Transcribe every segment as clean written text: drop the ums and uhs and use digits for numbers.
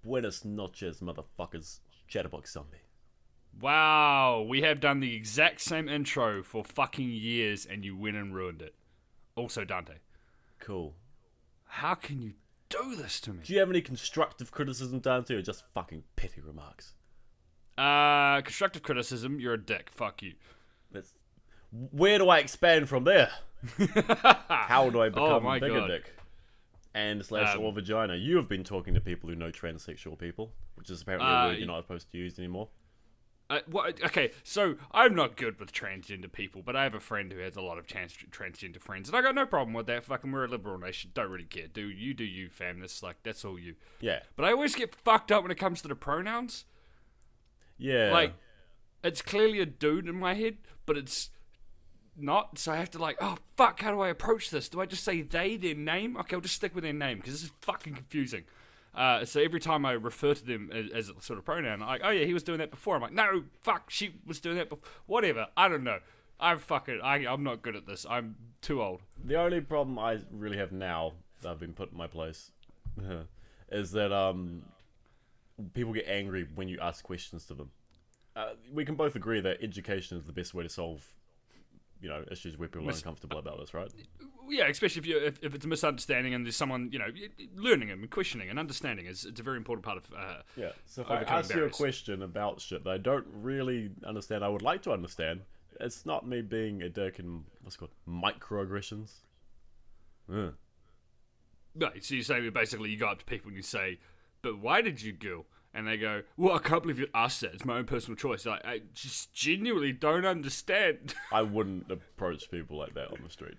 Buenas noches, motherfuckers. Chatterbox zombie. Wow, we have done the exact same intro for fucking years and you went and ruined it. Also Dante. Cool. How can you do this to me? Do you have any constructive criticism, Dante, or just fucking petty remarks? Constructive criticism, you're a dick. Fuck you. Where do I expand from there? How do I become a bigger God. dick? And slash or vagina. You have been talking to people who know transsexual people, which is apparently a word you're not supposed to use anymore. Okay, so I'm not good with transgender people, but I have a friend who has a lot of transgender friends, and I got no problem with that. Fucking, we're a liberal nation. Don't really care. Do you, fam. That's all you. Yeah. But I always get fucked up when it comes to the pronouns. Yeah. Like, it's clearly a dude in my head, but it's not, so I have to oh fuck, how do I approach this? Do I just say they, their name? Okay, I'll just stick with their name, because this is fucking confusing. So every time I refer to them as a sort of pronoun, I'm like, oh yeah, he was doing that before. I'm like, no, fuck, she was doing that before. Whatever, I don't know. I'm not good at this. I'm too old. The only problem I really have now that I've been put in my place is that people get angry when you ask questions to them. We can both agree that education is the best way to solve issues where people are uncomfortable about this, right? Yeah, especially if it's a misunderstanding and there's someone, learning and questioning and understanding. It's a very important part of yeah. So if I ask you a question about shit that I don't really understand, I would like to understand, it's not me being a dick and what's it called, microaggressions. Right, so you say basically you go up to people and you say, but why did you go? And they go, well, I can't believe you asked that. It's my own personal choice. I just genuinely don't understand. I wouldn't approach people like that on the street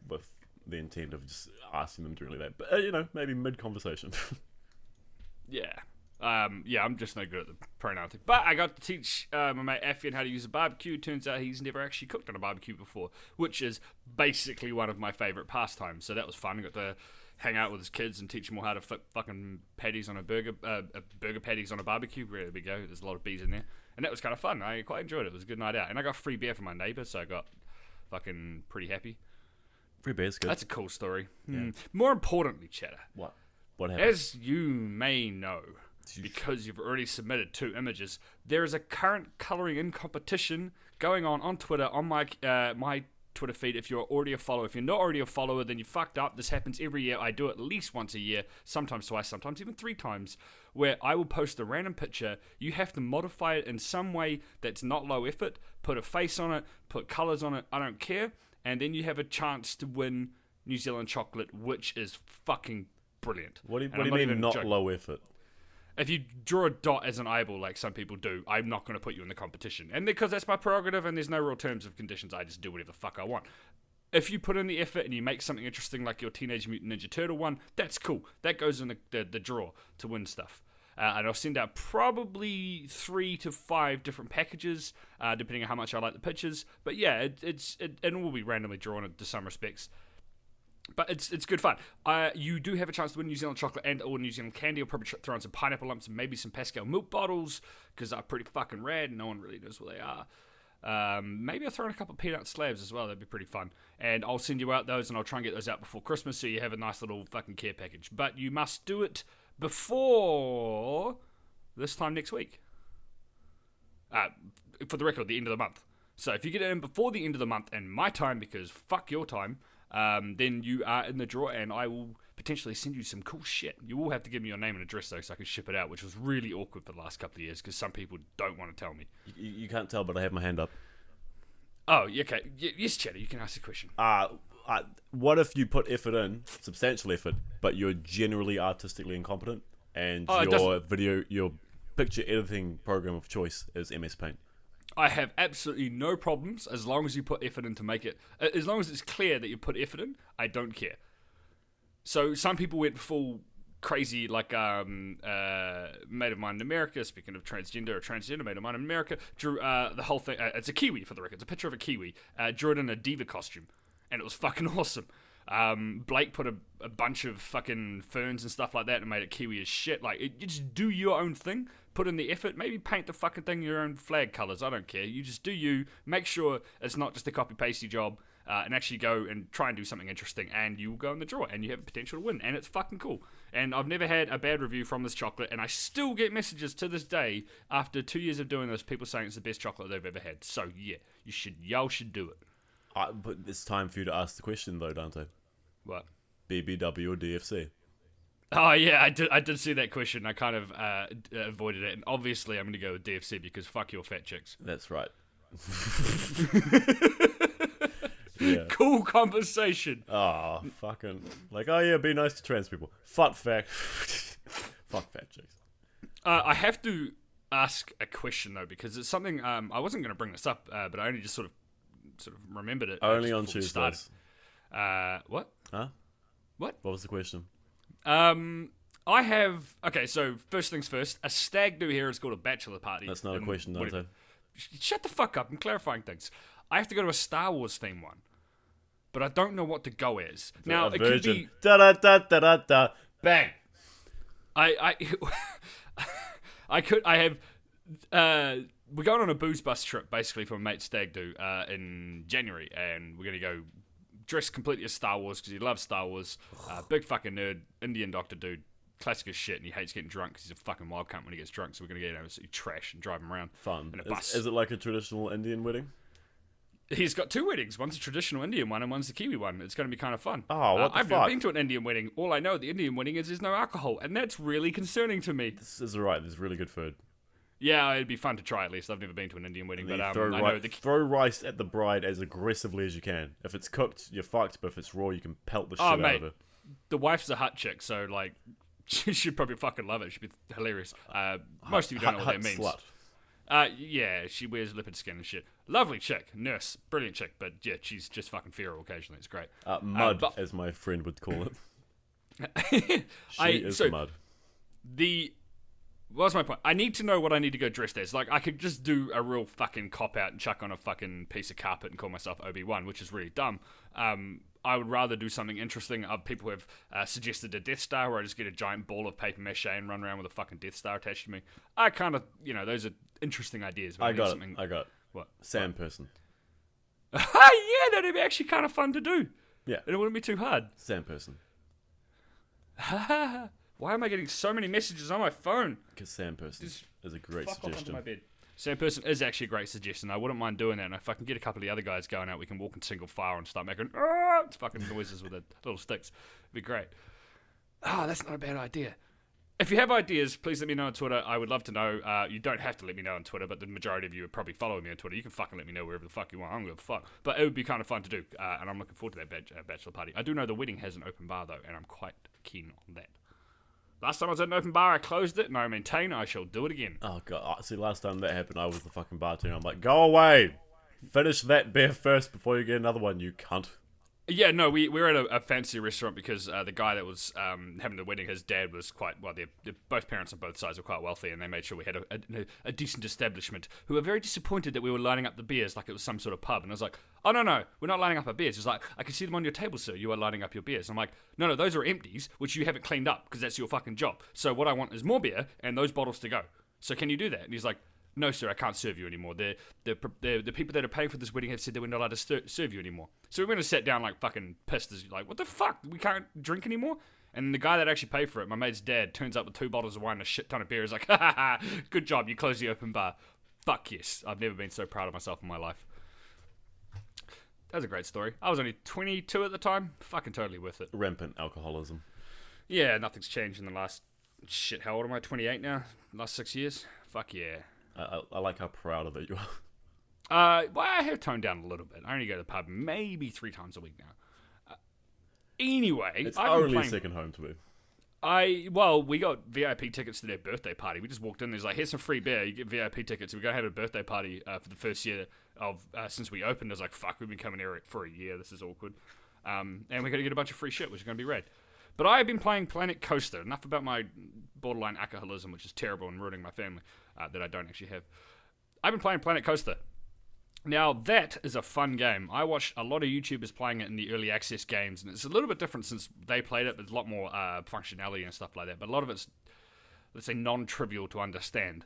with the intent of just asking them directly that. But, maybe mid-conversation. Yeah. I'm just no good at the pronoun thing. But I got to teach my mate Affian how to use a barbecue. Turns out he's never actually cooked on a barbecue before, which is basically one of my favourite pastimes. So that was fun. I got to hang out with his kids and teach them all how to flip fucking patties on a burger patties on a barbecue. There we go. There's a lot of bees in there. And that was kind of fun. I quite enjoyed it. It was a good night out. And I got free beer from my neighbour, so I got fucking pretty happy. Free beer's good. That's a cool story. Yeah. More importantly, Cheddar. What happened? As you may know, because you've already submitted 2 images, there is a current colouring in competition going on Twitter, on my Twitter feed. If you're already a follower, if you're not already a follower, then you fucked up. This happens every year. I do it at least once a year, sometimes twice, sometimes even 3 times, where I will post a random picture. You have to modify it in some way that's not low effort, put a face on it, put colours on it, I don't care, and then you have a chance to win New Zealand chocolate, which is fucking brilliant. What do you mean not low effort? If you draw a dot as an eyeball like some people do, I'm not going to put you in the competition. And because that's my prerogative and there's no real terms of conditions, I just do whatever the fuck I want. If you put in the effort and you make something interesting like your Teenage Mutant Ninja Turtle one, that's cool. That goes in the draw to win stuff. And I'll send out probably 3 to 5 different packages, depending on how much I like the pictures. But yeah, it will be randomly drawn into some respects. But it's good fun. You do have a chance to win New Zealand chocolate and or New Zealand candy. I'll probably throw in some pineapple lumps and maybe some Pascal milk bottles because they're pretty fucking rad and no one really knows what they are. Maybe I'll throw in a couple of peanut slabs as well. That'd be pretty fun. And I'll send you out those and I'll try and get those out before Christmas so you have a nice little fucking care package. But you must do it before this time next week. For the record, the end of the month. So if you get it in before the end of the month and my time, because fuck your time, then you are in the draw and I will potentially send you some cool shit. You will have to give me your name and address though so I can ship it out, which was really awkward for the last couple of years because some people don't want to tell me. You can't tell, but I have my hand up. Oh, okay. Yes, Cheddar, you can ask the question. What if you put effort in, substantial effort, but you're generally artistically incompetent and your picture editing program of choice is MS Paint? I have absolutely no problems as long as you put effort in to make it. As long as it's clear that you put effort in, I don't care. So some people went full crazy, like mate of mine in America, speaking of transgender, a transgender mate of mine in America, drew the whole thing. It's a Kiwi for the record. It's a picture of a Kiwi. Drew it in a diva costume. And it was fucking awesome. Blake put a bunch of fucking ferns and stuff like that and made it Kiwi as shit. Like, you just do your own thing. Put in the effort. Maybe paint the fucking thing your own flag colours. I don't care. You just do you. Make sure it's not just a copy-pasty job. and actually go and try and do something interesting, and you will go in the draw, and you have a potential to win, and it's fucking cool. And I've never had a bad review from this chocolate, and I still get messages to this day after 2 years of doing this, people saying it's the best chocolate they've ever had. So yeah, y'all should do it. But it's time for you to ask the question though, Dante. What? BBW or DFC? Oh yeah, I did see that question. I kind of avoided it, and obviously I'm going to go with DFC because fuck your fat chicks. That's right. Yeah. Cool conversation. Oh, fucking oh yeah, be nice to trans people. Fuck fat chicks. I have to ask a question though because it's something I wasn't going to bring this up, but I only just sort of remembered it. Only on Tuesdays. What? Huh? What? What was the question? I have... Okay, so first things first. A stag do here is called a bachelor party. That's not a question, Dante. Shut the fuck up. I'm clarifying things. I have to go to a Star Wars theme one. But I don't know what to go as. Now, it could be... Da-da-da-da-da-da. Bang! I have... we're going on a booze bus trip, basically, for a mate's stag do in January. And we're going to go dressed completely as Star Wars because he loves Star Wars. Big fucking nerd, Indian doctor dude, classic as shit, and he hates getting drunk because he's a fucking wild cunt when he gets drunk. So we're gonna get him absolutely trash and drive him around. Fun. In a bus. Is it like a traditional Indian wedding? He's got two weddings. One's a traditional Indian one, and one's the Kiwi one. It's gonna be kind of fun. Oh, what the I've fuck? never been to an Indian wedding. All I know the Indian wedding is there's no alcohol, and that's really concerning to me. This is alright. There's really good food. Yeah, it'd be fun to try at least. I've never been to an Indian wedding, but throw rice at the bride as aggressively as you can. If it's cooked, you're fucked. But if it's raw, you can pelt the shit out of it. The wife's a hut chick, so like she should probably fucking love it. She'd be hilarious. Most of you don't know what that means. Slut. Yeah, she wears leopard skin and shit. Lovely chick, nurse, brilliant chick, but yeah, she's just fucking feral occasionally. It's great. Mud, as my friend would call it. She is mud. What's my point? I need to know what I need to go dressed as. Like, I could just do a real fucking cop-out and chuck on a fucking piece of carpet and call myself Obi-Wan, which is really dumb. I would rather do something interesting. People have suggested a Death Star where I just get a giant ball of paper mache and run around with a fucking Death Star attached to me. I kind of, those are interesting ideas. I got it. What? Sand person. Yeah, that'd be actually kind of fun to do. Yeah. And it wouldn't be too hard. Sand person. Why am I getting so many messages on my phone? Because sand person is a great fuck suggestion. Off onto my bed. Sand person is actually a great suggestion. I wouldn't mind doing that. And if I can get a couple of the other guys going out, we can walk in single file and start making fucking noises with the little sticks. It'd be great. That's not a bad idea. If you have ideas, please let me know on Twitter. I would love to know. You don't have to let me know on Twitter, but the majority of you are probably following me on Twitter. You can fucking let me know wherever the fuck you want. I don't give a fuck. But it would be kind of fun to do, and I'm looking forward to that bachelor party. I do know the wedding has an open bar, though, and I'm quite keen on that. Last time I was at an open bar, I closed it, and I maintain I shall do it again. Oh, God. See, last time that happened, I was the fucking bartender. I'm like, go away! Finish that beer first before you get another one, you cunt. Yeah, no, we were at a fancy restaurant because the guy that was having the wedding, his dad was quite, well, they're both parents on both sides were quite wealthy, and they made sure we had a decent establishment, who were very disappointed that we were lining up the beers like it was some sort of pub. And I was like, oh, no, we're not lining up our beers. He was like, I can see them on your table, sir. You are lining up your beers. I'm like, no, those are empties, which you haven't cleaned up, because that's your fucking job. So what I want is more beer and those bottles to go. So can you do that? And he's like, no, sir, I can't serve you anymore. The people that are paying for this wedding have said that we're not allowed to serve you anymore. So we went and sat down like fucking pissed. Like, what the fuck? We can't drink anymore? And the guy that actually paid for it, my mate's dad, turns up with 2 bottles of wine and a shit ton of beer. He's like, ha ha ha, good job, you closed the open bar. Fuck yes. I've never been so proud of myself in my life. That was a great story. I was only 22 at the time. Fucking totally worth it. Rampant alcoholism. Yeah, nothing's changed in the last... Shit, how old am I? 28 now? Last 6 years? Fuck yeah. I like how proud of it you are. Well, I have toned down a little bit. I only go to the pub maybe 3 times a week now. Anyway, it's only second home to me. We got VIP tickets to their birthday party. We just walked in. There's like, here's some free beer. You get VIP tickets. We're gonna have a birthday party for the first year of since we opened. I was like, fuck, we've been coming here for a year. This is awkward. And we're gonna get a bunch of free shit, which is gonna be rad. But I have been playing Planet Coaster. Enough about my borderline alcoholism, which is terrible and ruining my family, that I don't actually have. I've been playing Planet Coaster. Now, that is a fun game. I watched a lot of YouTubers playing it in the early access games, and it's a little bit different since they played it. There's a lot more functionality and stuff like that, but a lot of it's, let's say, non-trivial to understand.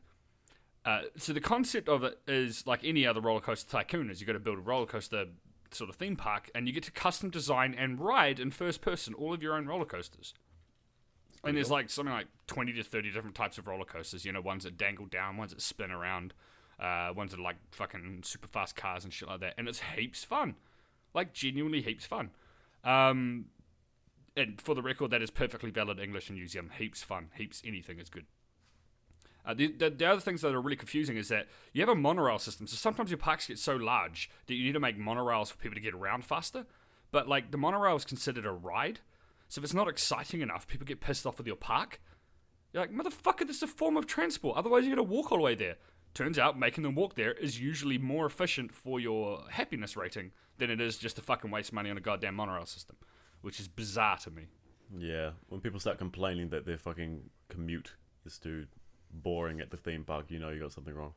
So the concept of it is like any other roller coaster tycoon, is you've got to build a roller coaster sort of theme park, and you get to custom design and ride in first person all of your own roller coasters. And there's like something like 20 to 30 different types of roller coasters. Ones that dangle down, ones that spin around, ones that are like fucking super fast cars and shit like that. And it's heaps fun. Like, genuinely heaps fun. And for the record, that is perfectly valid English in New Zealand. Heaps fun. Heaps anything is good. The other things that are really confusing is that you have a monorail system. So sometimes your parks get so large that you need to make monorails for people to get around faster. But, like, the monorail is considered a ride. So if it's not exciting enough, people get pissed off with your park. You're like, motherfucker, this is a form of transport. Otherwise, you're going to walk all the way there. Turns out, making them walk there is usually more efficient for your happiness rating than it is just to fucking waste money on a goddamn monorail system. Which is bizarre to me. Yeah, when people start complaining that their fucking commute is too boring at the theme park, you got something wrong.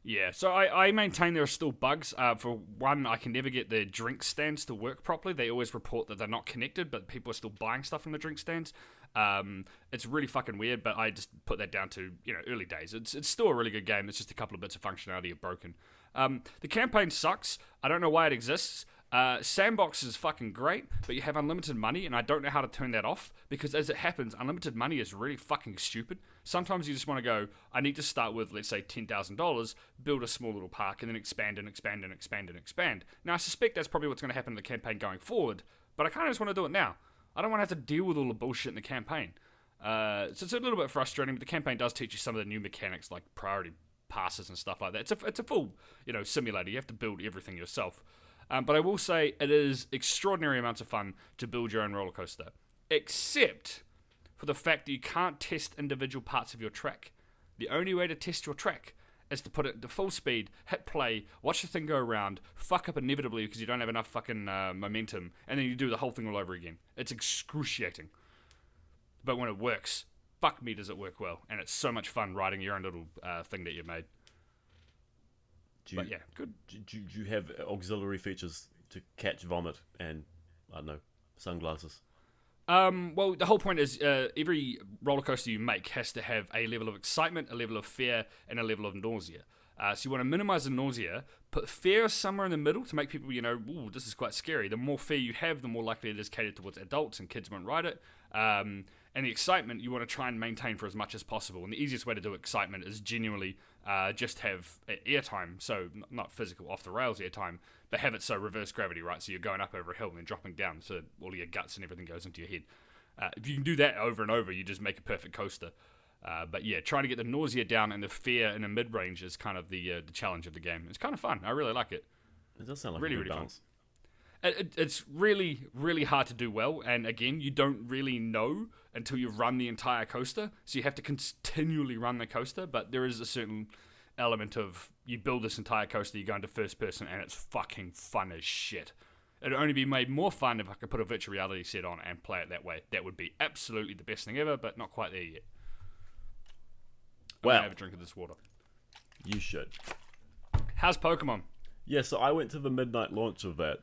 Yeah, so I maintain there are still bugs. For one, I can never get the drink stands to work properly. They always report that they're not connected, but people are still buying stuff from the drink stands. It's really fucking weird, but I just put that down to early days. It's still a really good game. It's just a couple of bits of functionality are broken. The campaign sucks. I don't know why it exists. Sandbox is fucking great, but you have unlimited money, and I don't know how to turn that off, because as it happens, unlimited money is really fucking stupid. Sometimes you just want to go, I need to start with, let's say, $10,000, build a small little park, and then expand and expand and expand and expand. Now, I suspect that's probably what's going to happen in the campaign going forward, but I kind of just want to do it now. I don't want to have to deal with all the bullshit in the campaign. So it's a little bit frustrating, but the campaign does teach you some of the new mechanics, like priority passes and stuff like that. It's a full, simulator. You have to build everything yourself. But I will say it is extraordinary amounts of fun to build your own roller coaster, except for the fact that you can't test individual parts of your track. The only way to test your track is to put it to full speed, hit play, watch the thing go around, fuck up inevitably because you don't have enough fucking momentum, and then you do the whole thing all over again. It's excruciating. But when it works, fuck me does it work well, and it's so much fun riding your own little thing that you've made. But yeah, good. Do you have auxiliary features to catch vomit and, I don't know, sunglasses? Well, the whole point is every roller coaster you make has to have a level of excitement, a level of fear, and a level of nausea. So you want to minimize the nausea, put fear somewhere in the middle to make people, ooh, this is quite scary. The more fear you have, the more likely it is catered towards adults, and kids won't ride it. And the excitement you want to try and maintain for as much as possible. And the easiest way to do excitement is genuinely just have airtime, so not physical off-the-rails airtime, but have it so reverse gravity, right? So you're going up over a hill and then dropping down, so all your guts and everything goes into your head. If you can do that over and over, you just make a perfect coaster. But yeah, trying to get the nausea down and the fear in the mid-range is kind of the challenge of the game. It's kind of fun. I really like it. It does sound like really, a good really balance. fun. It's really, really hard to do well, and again, you don't really know until you've run the entire coaster, so you have to continually run the coaster, but there is a certain element of, you build this entire coaster, you go into first person, and it's fucking fun as shit. It'd only be made more fun if I could put a virtual reality set on and play it that way. That would be absolutely the best thing ever, but not quite there yet. I'm gonna have a drink of this water. You should. How's Pokemon? Yeah, so I went to the midnight launch of that.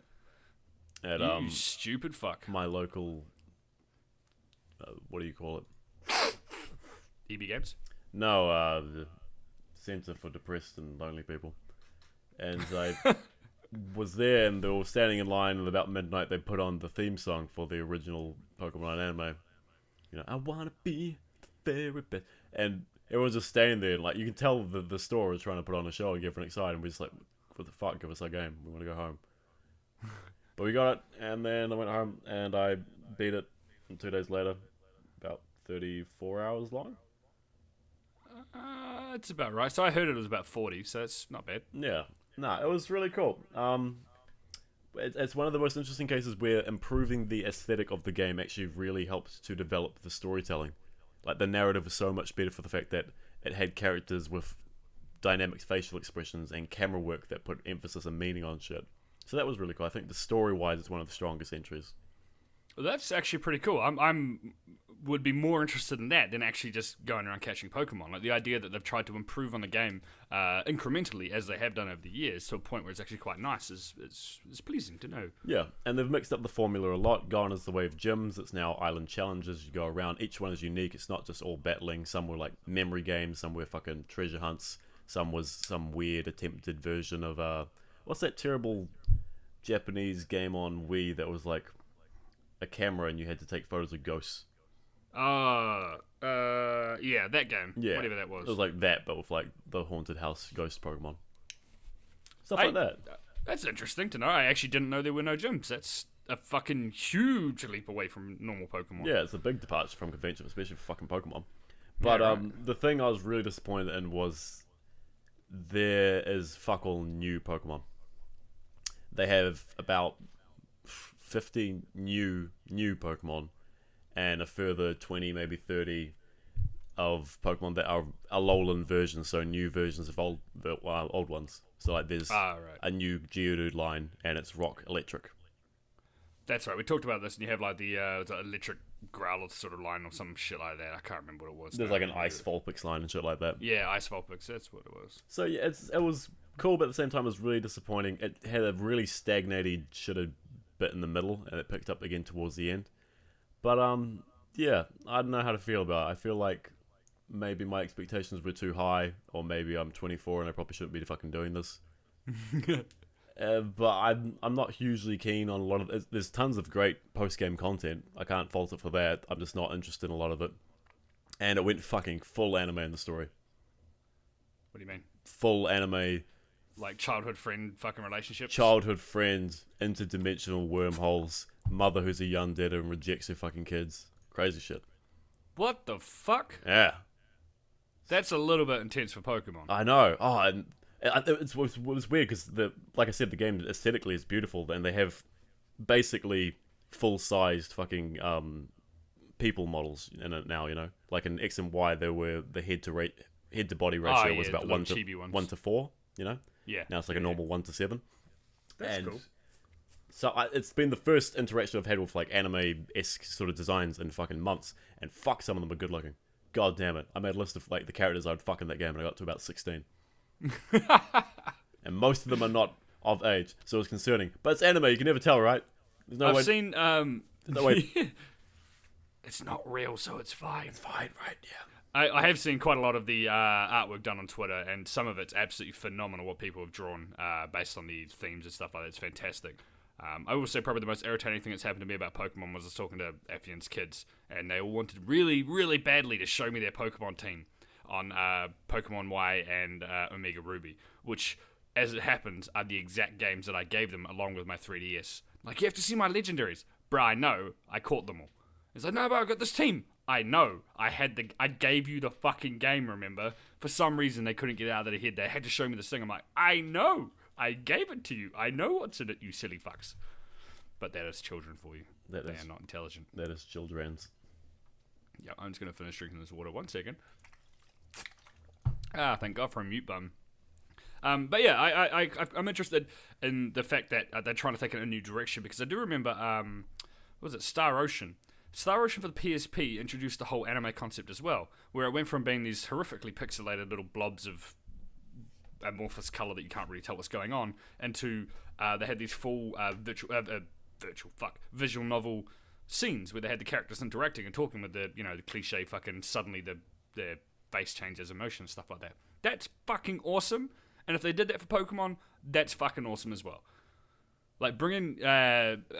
At, you stupid fuck. my local, what do you call it? EB Games? No, the Centre for Depressed and Lonely People. And I was there, and they were standing in line, and about midnight they put on the theme song for the original Pokemon anime. I wanna be the very best. And everyone's just standing there, and you can tell the store is trying to put on a show and get everyone excited, and we're just like, what the fuck, give us our game, we want to go home. But we got it, and then I went home, and I beat it 2 days later, about 34 hours long. It's about right. So I heard it was about 40, so it's not bad. Yeah. No, it was really cool. It's one of the most interesting cases where improving the aesthetic of the game actually really helps to develop the storytelling. The narrative was so much better for the fact that it had characters with dynamic facial expressions and camera work that put emphasis and meaning on shit. So that was really cool. I think the story-wise, it's one of the strongest entries. Well, that's actually pretty cool. I'm would be more interested in that than actually just going around catching Pokemon. The idea that they've tried to improve on the game incrementally, as they have done over the years, to a point where it's actually quite nice, is pleasing to know. Yeah, and they've mixed up the formula a lot. Gone is the way of gyms. It's now island challenges. You go around. Each one is unique. It's not just all battling. Some were memory games. Some were fucking treasure hunts. Some was some weird attempted version of what's that terrible Japanese game on Wii that was like a camera and you had to take photos of ghosts. Yeah, that game. Yeah, Whatever that was. It was like that, but with like the haunted house ghost Pokemon. Stuff like that. That's interesting to know. I actually didn't know there were no gyms. That's a fucking huge leap away from normal Pokemon. Yeah, it's a big departure from convention, especially for fucking Pokemon. But Yeah, right. the thing I was really disappointed in was there is fuck all new Pokemon. They have about 50 new Pokemon and a further 20, maybe 30 of Pokemon that are Alolan versions, so new versions of old ones. So like there's Right. a new Geodude line and it's rock electric. That's right. We talked about this, and you have like the electric Growlithe sort of line or some shit like that. I can't remember what it was. There's like an Ice Vulpix line and shit like that. Yeah, Ice Vulpix. That's what it was. So yeah, it was cool, but at the same time it was really disappointing. It had a really stagnated, shitty bit in the middle, and it picked up again towards the end. But yeah, I don't know how to feel about it. I feel like maybe my expectations were too high, or maybe I'm 24 and I probably shouldn't be fucking doing this. But I'm not hugely keen on a lot of. There's tons of great post game content. I can't fault it for that. I'm just not interested in a lot of it. And it went fucking full anime in the story. What do you mean? Full anime. Like childhood friend fucking relationships? Childhood friends, interdimensional wormholes, mother who's a yandere and rejects her fucking kids. Crazy shit. What the fuck? Yeah. That's a little bit intense for Pokemon. I know. Oh, and it was weird because like I said, the game aesthetically is beautiful, and they have basically full-sized fucking people models in it now. You know, like in X and Y, there were the head to body ratio was about 1 to 4. You know. Yeah. Now it's like a normal 1 to 7. That's cool. So it's been the first interaction I've had with like anime-esque sort of designs in fucking months, and fuck, some of them are good looking. God damn it! I made a list of like the characters I'd fuck in that game, and I got to about 16. And most of them are not of age, so it's concerning. But it's anime; you can never tell, right? There's no I've way. seen. No way. It's not real, so it's fine. It's fine, right? Yeah. I have seen quite a lot of the artwork done on Twitter, and some of it's absolutely phenomenal what people have drawn based on the themes and stuff like that. It's fantastic. I will say probably the most irritating thing that's happened to me about Pokemon was I was talking to Affian's kids, and they all wanted really, really badly to show me their Pokemon team on Pokemon Y and Omega Ruby, which, as it happens, are the exact games that I gave them along with my 3DS. Like, you have to see my legendaries. Bruh, I know. I caught them all. It's like, no, but I got this team. I know. I gave you the fucking game, remember? For some reason, they couldn't get it out of their head. They had to show me this thing. I'm like, I know. I gave it to you. I know what's in it, you silly fucks. But that is children for you. They are not intelligent. That is children's. Yeah, I'm just going to finish drinking this water. 1 second. Thank God for a mute button. But yeah, I'm interested in the fact that they're trying to take it in a new direction, because I do remember, what was it, Star Ocean? Star Ocean for the PSP introduced the whole anime concept as well, where it went from being these horrifically pixelated little blobs of amorphous color that you can't really tell what's going on, into they had these full visual novel scenes where they had the characters interacting and talking with the cliche fucking suddenly their face changes, emotion, stuff like that. That's fucking awesome. And if they did that for Pokemon, that's fucking awesome as well. Like, bringing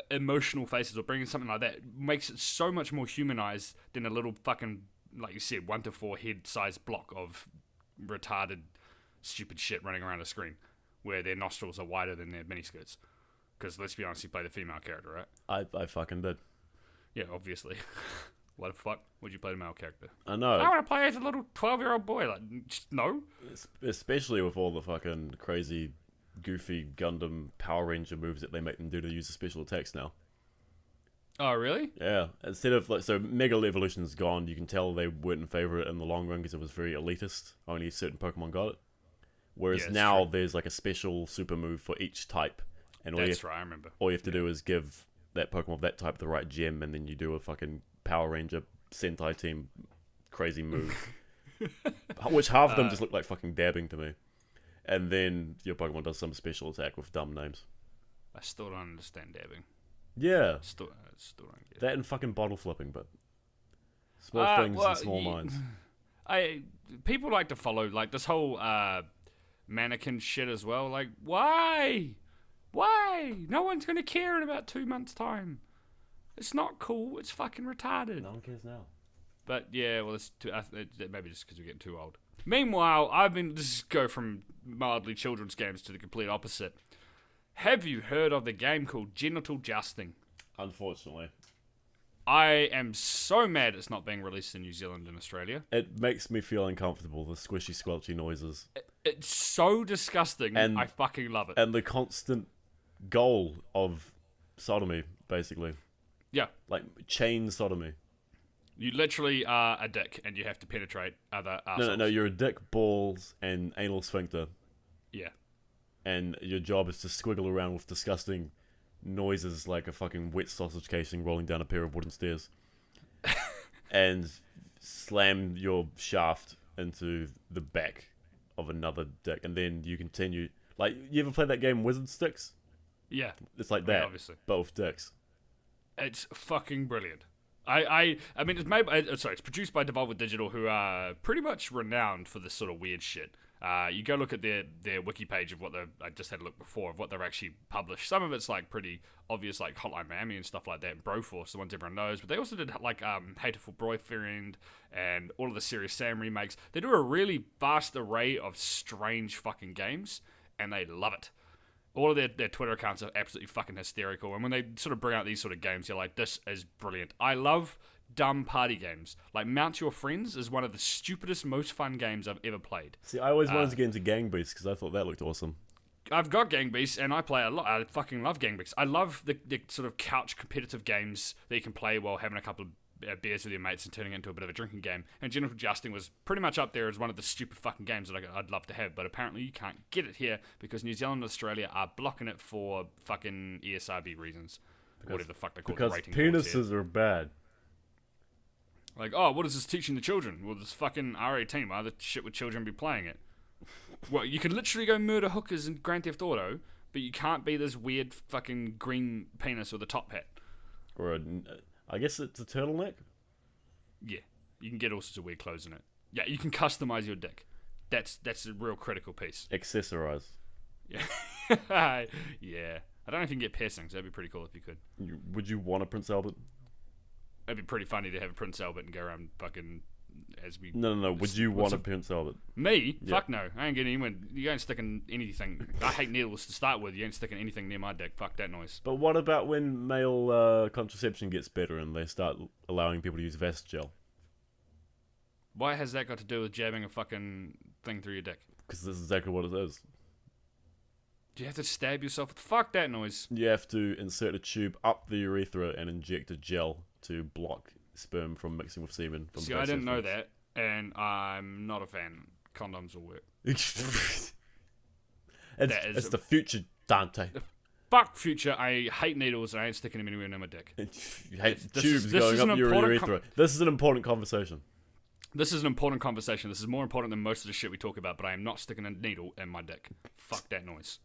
emotional faces or bringing something like that makes it so much more humanized than a little fucking, like you said, 1 to 4 head-sized block of retarded, stupid shit running around a screen where their nostrils are wider than their miniskirts. Because, let's be honest, you play the female character, right? I fucking did. Yeah, obviously. What the fuck would you play the male character? I know. I want to play as a little 12-year-old boy. Like, no. Especially with all the fucking crazy, goofy Gundam Power Ranger moves that they make them do to use the special attacks now. Oh, really? Yeah. Instead of, like, so Mega Evolution's gone, you can tell they weren't in favour of it in the long run because it was very elitist. Only certain Pokemon got it. Whereas now there's like a special super move for each type. And That's right, I remember. All you have to do is give that Pokemon of that type the right gem, and then you do a fucking Power Ranger Sentai team crazy move. Which half of them just look like fucking dabbing to me. And then your Pokemon does some special attack with dumb names. I still don't understand dabbing. Yeah. Still don't get it. That and fucking bottle flipping, but small things and small minds. People like to follow like this whole mannequin shit as well. Like, why? Why? No one's going to care in about 2 months' time. It's not cool. It's fucking retarded. No one cares now. But yeah, well, it's maybe just because we're getting too old. Meanwhile, I've been just go from mildly children's games to the complete opposite. Have you heard of the game called Genital Justing? Unfortunately. I am so mad it's not being released in New Zealand and Australia. It makes me feel uncomfortable, the squishy, squelchy noises. It's so disgusting, and I fucking love it. And the constant goal of sodomy, basically. Yeah. Like, chain sodomy. You literally are a dick, and you have to penetrate other assholes. No, you're a dick, balls, and anal sphincter. Yeah. And your job is to squiggle around with disgusting noises like a fucking wet sausage casing rolling down a pair of wooden stairs. And slam your shaft into the back of another dick. And then you continue. Like, you ever play that game Wizard Sticks? Yeah. It's like that, obviously. but with dicks. It's fucking brilliant. I mean, it's made. It's produced by Devolver Digital, who are pretty much renowned for this sort of weird shit. You go look at their wiki page of what I just had a look before of what they've actually published. Some of it's like pretty obvious, like Hotline Miami and stuff like that, and Broforce, the ones everyone knows. But they also did like Hateful Boyfriend and all of the Serious Sam remakes. They do a really vast array of strange fucking games, and they love it. All of their Twitter accounts are absolutely fucking hysterical. And when they sort of bring out these sort of games, you're like, this is brilliant. I love dumb party games. Like Mount Your Friends is one of the stupidest, most fun games I've ever played. See, I always wanted to get into Gang Beasts because I thought that looked awesome. I've got Gang Beasts, and I play a lot. I fucking love Gang Beasts. I love the sort of couch competitive games that you can play while having a couple of beers with your mates and turning it into a bit of a drinking game. And Genital Justing was pretty much up there as one of the stupid fucking games that I'd love to have, but apparently you can't get it here because New Zealand and Australia are blocking it for fucking ESRB reasons. Whatever the fuck they call it. Because penises are bad. Like, oh, what is this teaching the children? Well, this fucking R18, why the shit would children be playing it? Well, you can literally go murder hookers in Grand Theft Auto, but you can't be this weird fucking green penis with a top hat. Or I guess it's a turtleneck? Yeah. You can get all sorts of weird clothes in it. Yeah, you can customize your dick. That's a real critical piece. Accessorize. Yeah. Yeah. I don't know if you can get piercings. That'd be pretty cool if you could. Would you want a Prince Albert? It'd be pretty funny to have a Prince Albert and go around fucking as we... No. Would you want a Prince Albert? Me? Yeah. Fuck no. I ain't getting anyone... You ain't sticking anything... I hate needles to start with. You ain't sticking anything near my dick. Fuck that noise. But what about when male contraception gets better and they start allowing people to use Vest gel? Why has that got to do with jabbing a fucking thing through your dick? Because this is exactly what it is. Do you have to stab yourself? Fuck that noise. You have to insert a tube up the urethra and inject a gel to block sperm from mixing with semen. See, I didn't know that, and I'm not a fan. Condoms will work. It's the future, Dante. Fuck future. I hate needles, and I ain't sticking them anywhere near my dick. You hate tubes going up your urethra. This is an important conversation. This is an important conversation. This is more important than most of the shit we talk about, but I am not sticking a needle in my dick. Fuck that noise.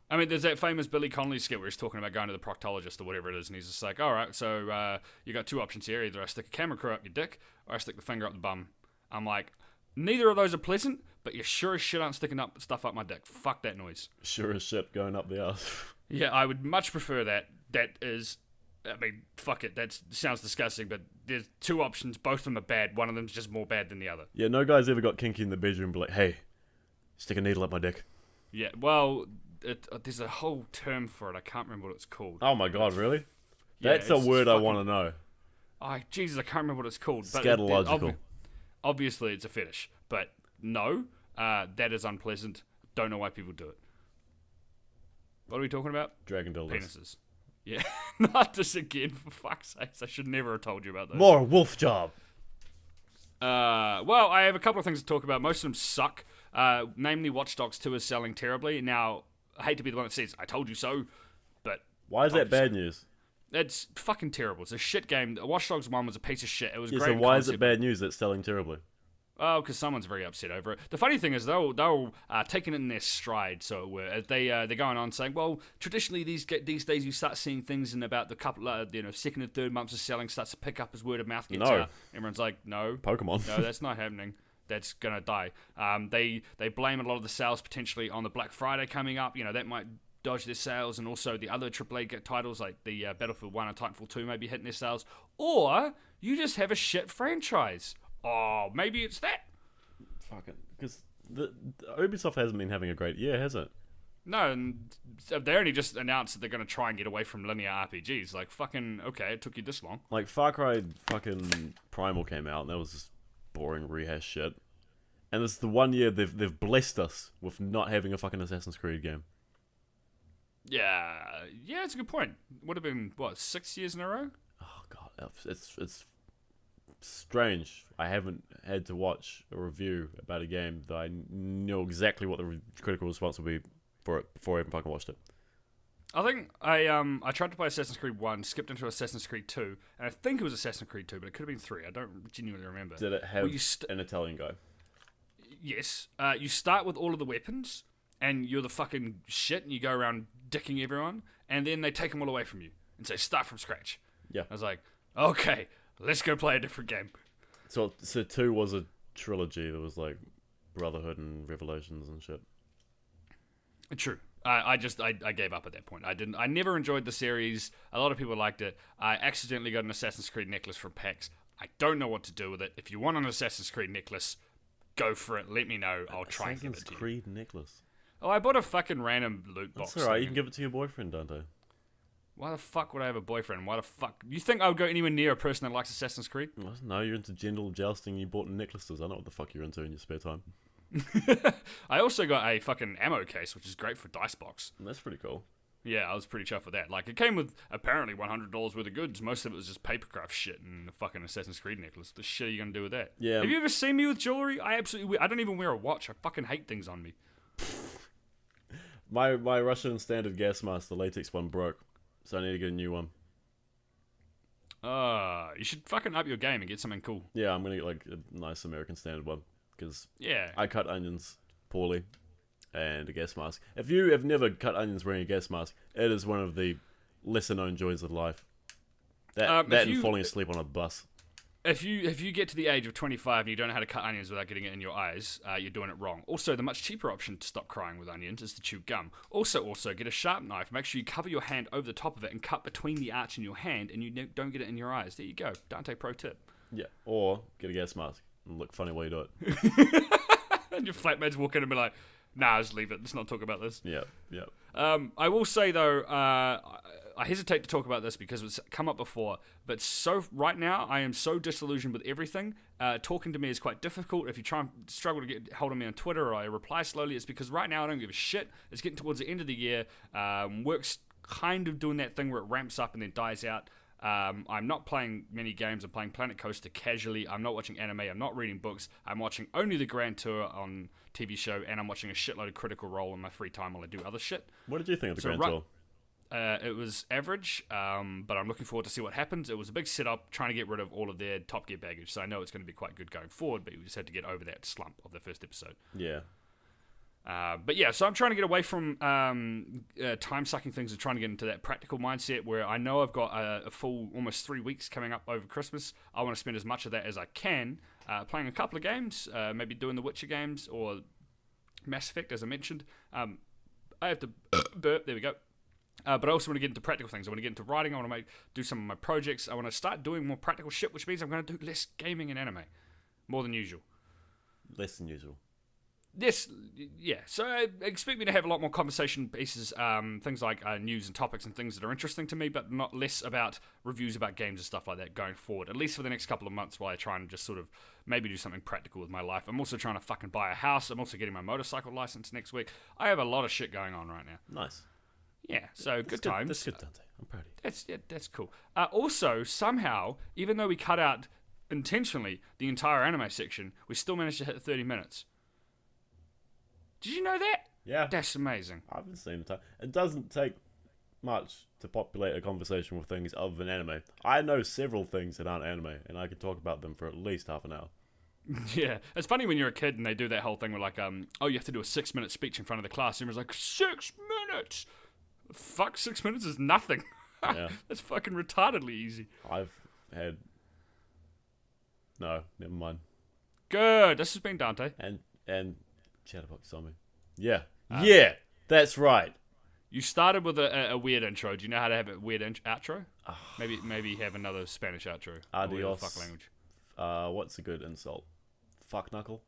I mean, there's that famous Billy Connolly skit where he's talking about going to the proctologist or whatever it is, and he's just like, all right, so you got two options here. Either I stick a camera crew up your dick, or I stick the finger up the bum. I'm like, neither of those are pleasant, but you sure as shit aren't sticking up stuff up my dick. Fuck that noise. Sure as shit going up the ass. Yeah, I would much prefer that. That is... I mean, fuck it. That sounds disgusting, but there's two options. Both of them are bad. One of them's just more bad than the other. Yeah, no guy's ever got kinky in the bedroom and be like, hey, stick a needle up my dick. Yeah, well, there's a whole term for it. I can't remember what it's called. Oh my god, really? Yeah, That's a word I want to know. Oh, Jesus, I can't remember what it's called. Scatological. Obviously, it's a fetish, but no, that is unpleasant. Don't know why people do it. What are we talking about? Dragon dildos. Penises. Yeah, not this again, for fuck's sake. I should never have told you about those. More wolf job. Well, I have a couple of things to talk about. Most of them suck. Namely, Watch Dogs 2 is selling terribly. Now, I hate to be the one that says, I told you so, but... Why is that bad news? It's fucking terrible. It's a shit game. Watch Dogs 1 was a piece of shit. It was great. So why is it bad news that it's selling terribly? Oh, because someone's very upset over it. The funny thing is, they're taking it in their stride, so it were. They're going on saying, well, traditionally these days you start seeing things in about the couple, second and third months of selling starts to pick up as word of mouth gets out. Everyone's like, no, Pokemon. No, that's not happening. That's gonna die. They blame a lot of the sales potentially on the Black Friday coming up. That might dodge their sales, and also the other AAA titles like the Battlefield 1 and Titanfall 2 maybe hitting their sales, or you just have a shit franchise. Oh, maybe it's that. Fucking, because the Ubisoft hasn't been having a great year, has it? No, and they only just announced that they're going to try and get away from linear RPGs. Like, fucking, okay, it took you this long. Like, Far Cry fucking Primal came out, and that was just boring rehash shit. And this is the one year they've blessed us with not having a fucking Assassin's Creed game. Yeah, it's a good point. Would have been, what, 6 years in a row? Oh, God, it's strange. I haven't had to watch a review about a game that I knew exactly what the critical response would be for it before I even fucking watched it. I think I tried to play Assassin's Creed 1, skipped into Assassin's Creed 2, and I think it was Assassin's Creed 2, but it could have been 3. I don't genuinely remember. Did it have an Italian guy? Yes. You start with all of the weapons, and you're the fucking shit, and you go around dicking everyone, and then they take them all away from you and say, start from scratch. Yeah. I was like, okay, let's go play a different game. So 2 was a trilogy that was like Brotherhood and Revelations and shit. True. I gave up at that point. I never enjoyed the series. A lot of people liked it. I accidentally got an Assassin's Creed necklace from PAX. I don't know what to do with it. If you want an Assassin's Creed necklace, go for it. Let me know. I'll try and give it to you. Assassin's Creed necklace. Oh, I bought a fucking random loot box. That's alright. You can give it to your boyfriend, Dante. Why the fuck would I have a boyfriend? Why the fuck? You think I would go anywhere near a person that likes Assassin's Creed? No, you're into gentle jousting. You bought necklaces. I know what the fuck you're into in your spare time. I also got a fucking ammo case, which is great for dice box. That's pretty cool. Yeah, I was pretty chuffed with that. Like, it came with apparently $100 worth of goods. Most of it was just papercraft shit and the fucking Assassin's Creed necklace. The shit are you gonna do with that? Yeah. Have you ever seen me with jewelry? I don't even wear a watch. I fucking hate things on me. My Russian standard gas mask, the latex one, broke, so I need to get a new one. You should fucking up your game and get something cool. Yeah, I'm gonna get like a nice American standard one. Because yeah, I cut onions poorly, and a gas mask. If you have never cut onions wearing a gas mask, it is one of the lesser-known joys of life. That and falling asleep on a bus. If you get to the age of 25 and you don't know how to cut onions without getting it in your eyes, you're doing it wrong. Also, the much cheaper option to stop crying with onions is to chew gum. Also, get a sharp knife. Make sure you cover your hand over the top of it and cut between the arch in your hand, and you don't get it in your eyes. There you go. Dante pro tip. Yeah, or get a gas mask and look funny while you do it. And your flatmates walk in and be like, nah, just leave it. Let's not talk about this. Yeah. I will say, though, I hesitate to talk about this because it's come up before, but right now I am so disillusioned with everything. Talking to me is quite difficult. If you try and struggle to get hold of me on Twitter or I reply slowly, it's because right now I don't give a shit. It's getting towards the end of the year. Work's kind of doing that thing where it ramps up and then dies out. I'm not playing many games. I'm playing Planet Coaster casually. I'm not watching anime. I'm not reading books. I'm watching only the Grand Tour on TV show, and I'm watching a shitload of Critical Role in my free time while I do other shit. What did you think of the Grand Tour? It was average, but I'm looking forward to see what happens. It was a big setup trying to get rid of all of their Top Gear baggage, so I know it's going to be quite good going forward, but we just had to get over that slump of the first episode. Yeah. But yeah, so I'm trying to get away from time-sucking things and trying to get into that practical mindset where I know I've got a full almost 3 weeks coming up over Christmas. I want to spend as much of that as I can playing a couple of games, maybe doing the Witcher games or Mass Effect, as I mentioned. I have to burp, there we go. But I also want to get into practical things. I want to get into writing. I want to do some of my projects. I want to start doing more practical shit, which means I'm going to do less gaming and anime. More than usual. Less than usual. Yes, yeah. So expect me to have a lot more conversation pieces, things like news and topics and things that are interesting to me, but not less about reviews about games and stuff like that going forward, at least for the next couple of months while I try and just sort of maybe do something practical with my life. I'm also trying to fucking buy a house. I'm also getting my motorcycle license next week. I have a lot of shit going on right now. Nice. Yeah, so good times. That's good, Dante. I'm proud of you. That's cool. Also, somehow, even though we cut out intentionally the entire anime section, we still managed to hit 30 minutes. Did you know that? Yeah. That's amazing. I haven't seen the time. It doesn't take much to populate a conversation with things other than anime. I know several things that aren't anime, and I can talk about them for at least half an hour. Yeah. It's funny when you're a kid and they do that whole thing where like, you have to do a 6-minute speech in front of the class, and everyone's like, 6 minutes? Fuck, 6 minutes is nothing. Yeah. That's fucking retardedly easy. I've had... No, never mind. Good. This has been Dante. And Chatterbox Zombie. Yeah. Yeah, that's right. You started with a weird intro. Do you know how to have a weird outro? Maybe have another Spanish outro. Adios. Fuck language. What's a good insult? Fuck knuckle.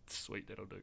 Sweet, that'll do.